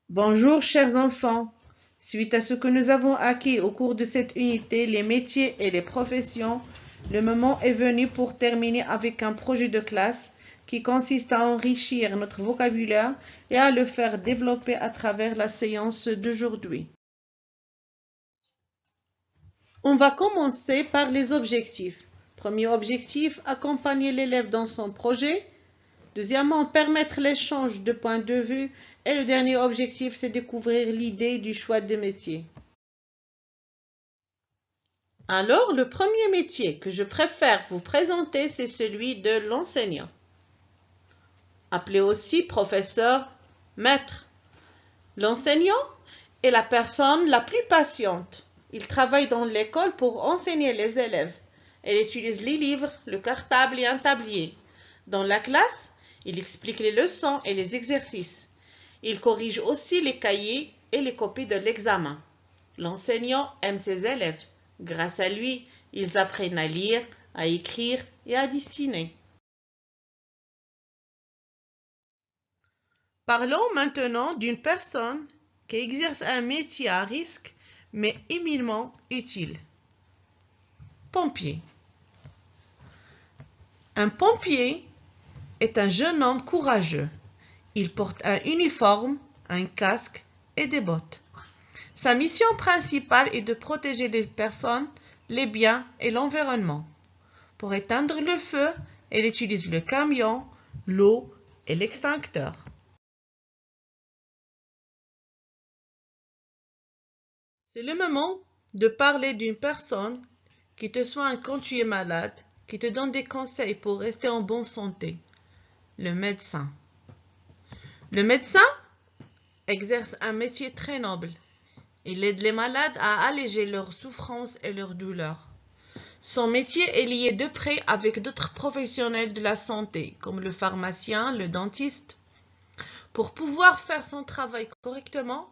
Bonjour chers enfants. Suite à ce que nous avons acquis au cours de cette unité, les métiers et les professions, le moment est venu pour terminer avec un projet de classe qui consiste à enrichir notre vocabulaire et à le faire développer à travers la séance d'aujourd'hui. On va commencer par les objectifs. Premier objectif, accompagner l'élève dans son projet. Deuxièmement, permettre l'échange de points de vue. Et le dernier objectif, c'est découvrir l'idée du choix des métiers. Alors, le premier métier que je préfère vous présenter, c'est celui de l'enseignant. Appelé aussi professeur, maître. L'enseignant est la personne la plus patiente. Il travaille dans l'école pour enseigner les élèves. Il utilise les livres, le cartable et un tablier. Dans la classe, il explique les leçons et les exercices. Il corrige aussi les cahiers et les copies de l'examen. L'enseignant aime ses élèves. Grâce à lui, ils apprennent à lire, à écrire et à dessiner. Parlons maintenant d'une personne qui exerce un métier à risque, mais éminemment utile. Pompier. Un pompier est un jeune homme courageux. Il porte un uniforme, un casque et des bottes. Sa mission principale est de protéger les personnes, les biens et l'environnement. Pour éteindre le feu, il utilise le camion, l'eau et l'extincteur. C'est le moment de parler d'une personne qui te soigne quand tu es malade, qui te donne des conseils pour rester en bonne santé. Le médecin. Le médecin exerce un métier très noble. Il aide les malades à alléger leurs souffrances et leurs douleurs. Son métier est lié de près avec d'autres professionnels de la santé, comme le pharmacien, le dentiste. Pour pouvoir faire son travail correctement,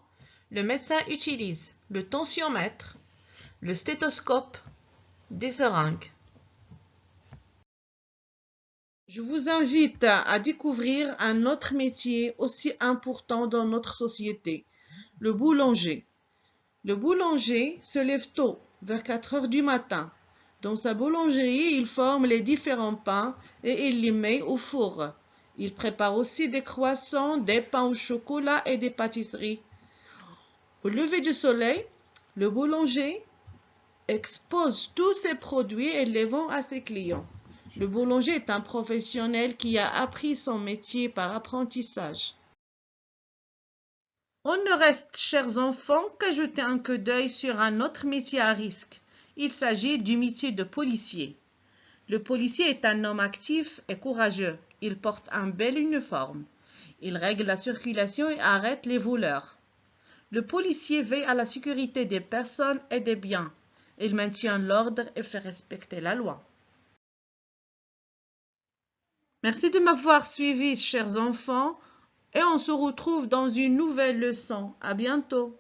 le médecin utilise le tensiomètre, le stéthoscope, des seringues. Je vous invite à découvrir un autre métier aussi important dans notre société, le boulanger. Le boulanger se lève tôt, vers 4 heures du matin. Dans sa boulangerie, il forme les différents pains et il les met au four. Il prépare aussi des croissants, des pains au chocolat et des pâtisseries. Au lever du soleil, le boulanger expose tous ses produits et les vend à ses clients. Le boulanger est un professionnel qui a appris son métier par apprentissage. On ne reste, chers enfants, qu'à jeter un coup d'œil sur un autre métier à risque. Il s'agit du métier de policier. Le policier est un homme actif et courageux. Il porte un bel uniforme. Il règle la circulation et arrête les voleurs. Le policier veille à la sécurité des personnes et des biens. Il maintient l'ordre et fait respecter la loi. Merci de m'avoir suivi, chers enfants, et on se retrouve dans une nouvelle leçon. À bientôt.